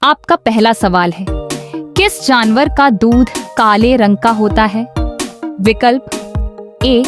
आपका पहला सवाल है, किस जानवर का दूध काले रंग का होता है? विकल्प ए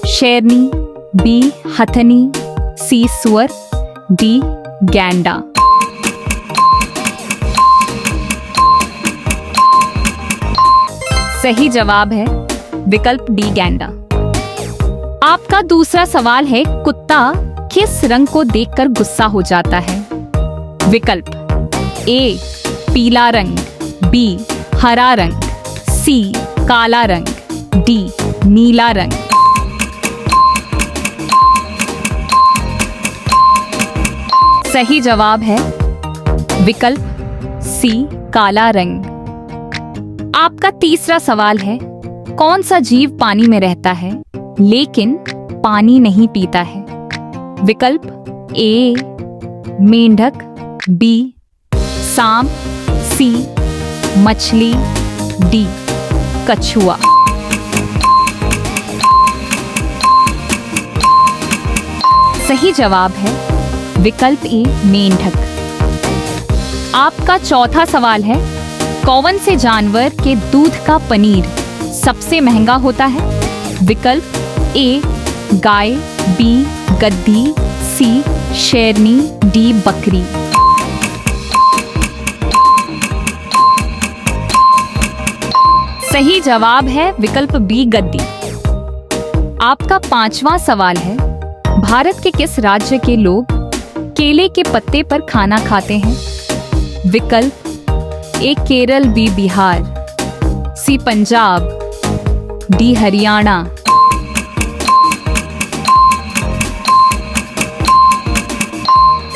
शेरनी, बी हथनी, सी सुअर, डी गैंडा। सही जवाब है विकल्प डी गैंडा। आपका दूसरा सवाल है, कुत्ता किस रंग को देखकर गुस्सा हो जाता है? विकल्प ए पीला रंग, बी हरा रंग, सी काला रंग, डी नीला रंग। सही जवाब है विकल्प सी काला रंग। आपका तीसरा सवाल है, कौन सा जीव पानी में रहता है लेकिन पानी नहीं पीता है? विकल्प ए मेंढक, बी सांप, सी मछली, डी कछुआ। सही जवाब है विकल्प ए मेंढक। आपका चौथा सवाल है, कौन से जानवर के दूध का पनीर सबसे महंगा होता है? विकल्प ए गाय, बी गद्दी, सी शेरनी, डी बकरी। सही जवाब है विकल्प बी गद्दी। आपका पांचवा सवाल है, भारत के किस राज्य के लोग केले के पत्ते पर खाना खाते हैं? विकल्प ए केरल, बी बिहार, सी पंजाब, डी हरियाणा।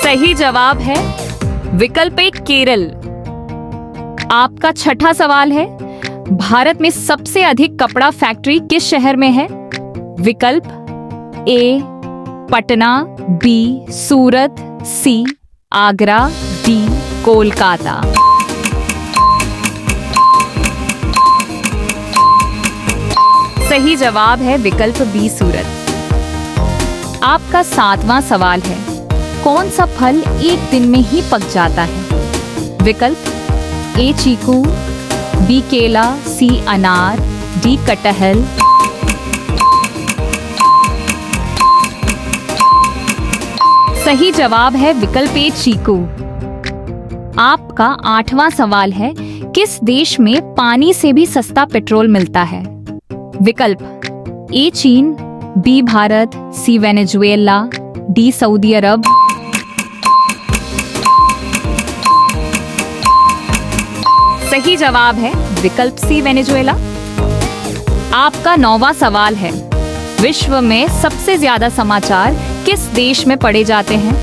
सही जवाब है विकल्प ए केरल। आपका छठा सवाल है, भारत में सबसे अधिक कपड़ा फैक्ट्री किस शहर में है? विकल्प ए पटना, बी सूरत, सी आगरा, डी कोलकाता। सही जवाब है विकल्प बी सूरत। आपका सातवां सवाल है, कौन सा फल एक दिन में ही पक जाता है? विकल्प ए चीकू, बी केला, सी अनार, डी कटहल। सही जवाब है विकल्प ए चीकू। आपका आठवां सवाल है, किस देश में पानी से भी सस्ता पेट्रोल मिलता है? विकल्प ए चीन, बी भारत, सी वेनेजुएला, डी सऊदी अरब। सही जवाब है विकल्प सी वेनेजुएला। आपका नौवां सवाल है, विश्व में सबसे ज्यादा समाचार किस देश में पढ़े जाते हैं?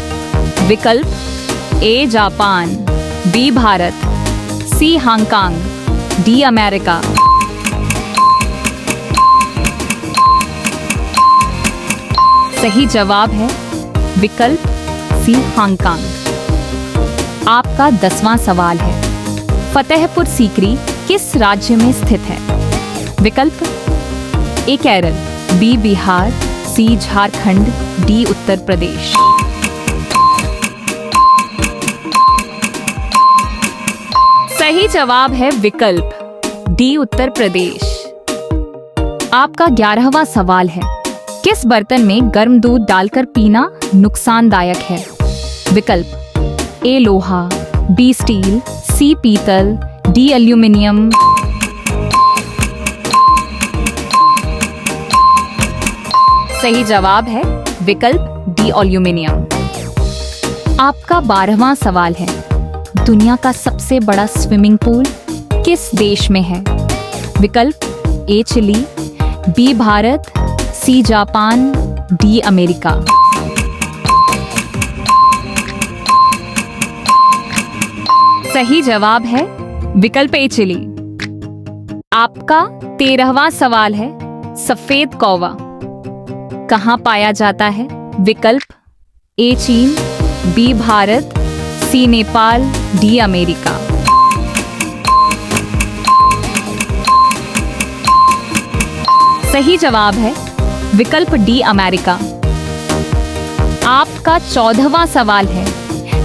विकल्प A Japan, B Bharat, C Hong Kong, D America. सही जवाब है विकल्प सी हांगकांग। आपका 10वां सवाल है, फतेहपुर सीकरी किस राज्य में स्थित है? विकल्प ए केरल, बी बिहार, सी झारखंड, डी उत्तर प्रदेश। सही जवाब है विकल्प डी उत्तर प्रदेश। आपका 11वां सवाल है, किस बर्तन में गर्म दूध डालकर पीना नुकसानदायक है? विकल्प ए लोहा, बी स्टील, सी पीतल, डी एल्यूमिनियम। सही जवाब है विकल्प डी एल्यूमिनियम। आपका 12वां सवाल है, दुनिया का सबसे बड़ा स्विमिंग पूल किस देश में है? विकल्प A Chile, B Bharat, C Japan, D America. सही जवाब है विकल्प ए चिली। आपका 13वां सवाल है, सफेद कौवा कहाँ पाया जाता है? विकल्प ए चीन, बी भारत, सी नेपाल, डी अमेरिका। सही जवाब है विकल्प डी अमेरिका। आपका 14वां सवाल है,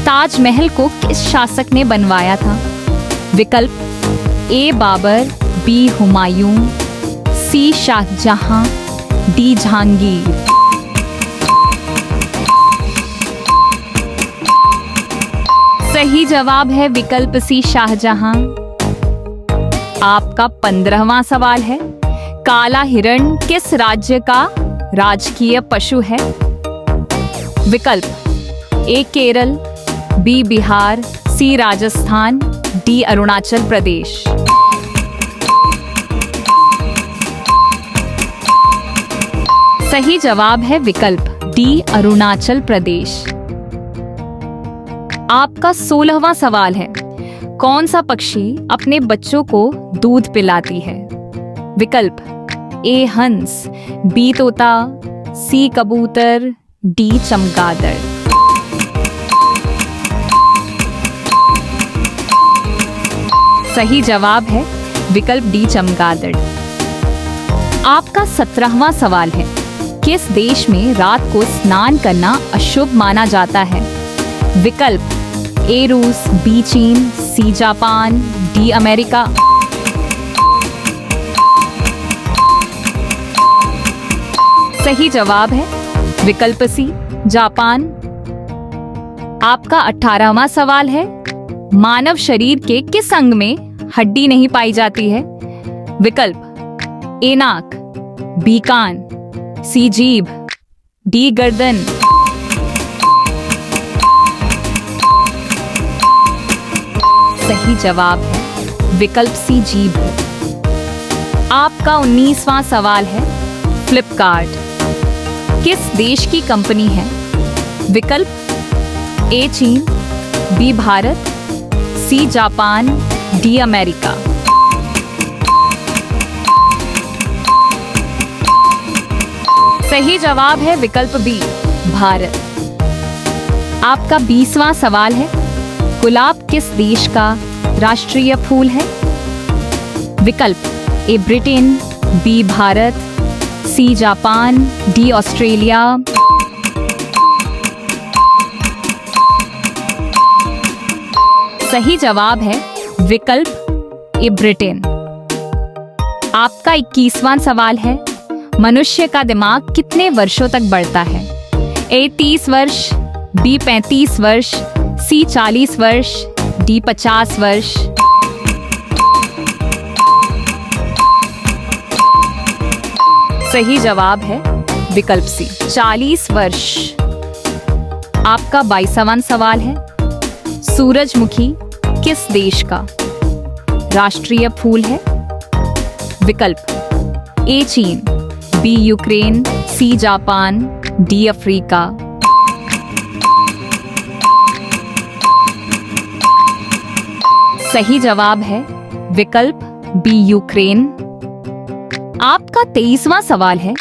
ताजमहल को किस शासक ने बनवाया था? विकल्प ए बाबर, बी हुमायूं, सी शाहजहां, डी जहांगीर। सही जवाब है विकल्प सी शाहजहां। आपका 15वां सवाल है, काला हिरण किस राज्य का राजकीय पशु है? विकल्प ए केरल, बी बिहार, सी राजस्थान, डी अरुणाचल प्रदेश। सही जवाब है विकल्प डी अरुणाचल प्रदेश। आपका 16वां सवाल है, कौन सा पक्षी अपने बच्चों को दूध पिलाती है? विकल्प ए हंस, बी तोता, सी कबूतर, डी चमगादड़। सही जवाब है विकल्प डी चमगादड़। आपका 17वां सवाल है, किस देश में रात को स्नान करना अशुभ माना जाता है? विकल्प ए रूस, बी चीन, सी जापान, डी अमेरिका। सही जवाब है विकल्प सी जापान। आपका 18वां सवाल है, मानव शरीर के किस अंग में हड्डी नहीं पाई जाती है? विकल्प ए नाक, बी कान, सी जीभ, डी गर्दन। सही जवाब है विकल्प सी जीभ। आपका 19वां सवाल है, फ्लिपकार्ट किस देश की कंपनी है? विकल्प ए चीन, B Bharat, C Japan, D America. सही जवाब है विकल्प बी भारत। आपका 20वां सवाल है, गुलाब किस देश का राष्ट्रीय फूल है? विकल्प A Britain, B Bharat, C Japan, D Australia. सही जवाब है विकल्प ए ब्रिटेन। आपका 21वां सवाल है, मनुष्य का दिमाग कितने वर्षों तक बढ़ता है? ए 30 वर्ष, बी 35 वर्ष, सी 40 वर्ष, डी 50 वर्ष। सही जवाब है विकल्प सी 40 वर्ष। आपका 22वां सवाल है, सूरजमुखी किस देश का राष्ट्रीय फूल है? विकल्प ए चीन, B Ukraine, C Japan, D Africa. सही जवाब है विकल्प बी यूक्रेन। आपका 23वां सवाल है,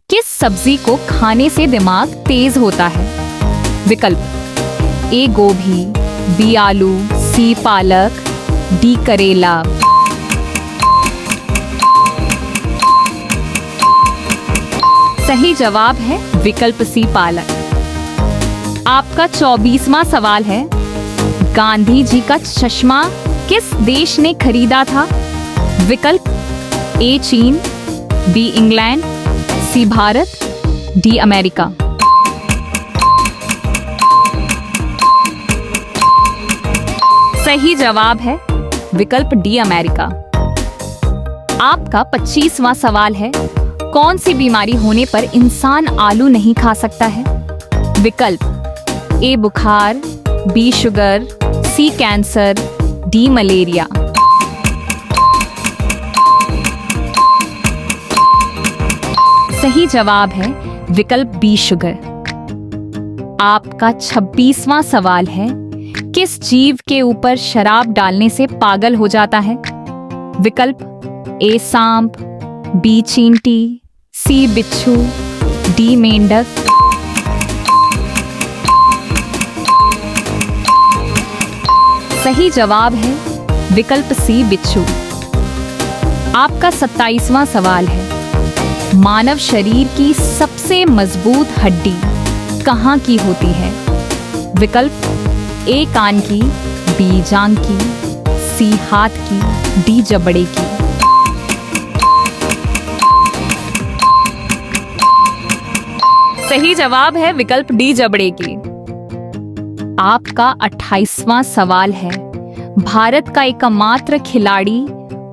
किस सब्जी को खाने से दिमाग तेज होता है? विकल्प ए गोभी, बी आलू, सी पालक, डी करेला। सही जवाब है विकल्प सी पालक। आपका 24वां सवाल है, गांधी जी का चश्मा किस देश ने खरीदा था? विकल्प ए चीन, बी इंग्लैंड, सी भारत, डी अमेरिका। सही जवाब है विकल्प डी अमेरिका। आपका 25वां सवाल है, कौन सी बीमारी होने पर इंसान आलू नहीं खा सकता है? विकल्प ए बुखार, बी शुगर, सी कैंसर, डी मलेरिया। सही जवाब है विकल्प बी शुगर। आपका 26वां सवाल है, किस जीव के ऊपर शराब डालने से पागल हो जाता है? विकल्प ए सांप, बी चींटी, सी बिच्छू, डी मेंढक। सही जवाब है विकल्प सी बिच्छू। आपका 27वां सवाल है, मानव शरीर की सबसे मजबूत हड्डी कहाँ की होती है? विकल्प ए कान की, बी जांग की, सी हाथ की, डी जबड़े की। सही जवाब है विकल्प डी जबड़े की। आपका 28वां सवाल है, भारत का एकमात्र खिलाड़ी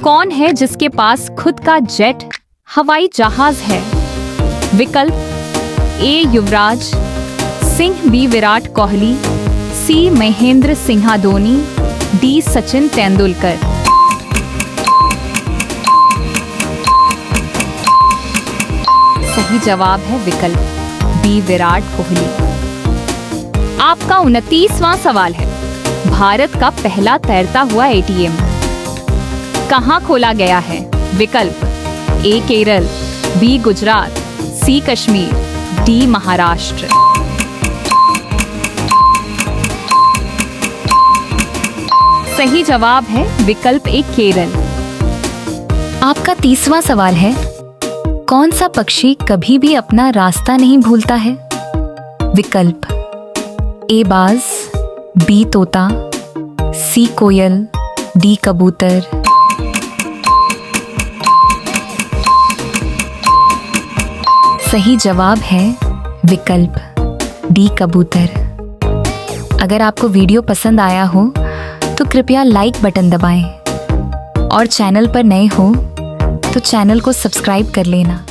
कौन है जिसके पास खुद का जेट हवाई जहाज है? विकल्प ए युवराज सिंह, बी विराट कोहली, सी महेंद्र सिंह धोनी, डी सचिन तेंदुलकर। सही जवाब है विकल्प बी विराट कोहली। आपका 29वां सवाल है, भारत का पहला तैरता हुआ एटीएम कहाँ खोला गया है? विकल्प ए केरल, बी गुजरात, सी कश्मीर, डी महाराष्ट्र। सही जवाब है विकल्प ए केरल। आपका 30वां सवाल है, कौन सा पक्षी कभी भी अपना रास्ता नहीं भूलता है? विकल्प ए बाज, बी तोता, सी कोयल, डी कबूतर। सही जवाब है विकल्प डी कबूतर। अगर आपको वीडियो पसंद आया हो तो कृपया लाइक बटन दबाएं और चैनल पर नए हो तो चैनल को सब्सक्राइब कर लेना।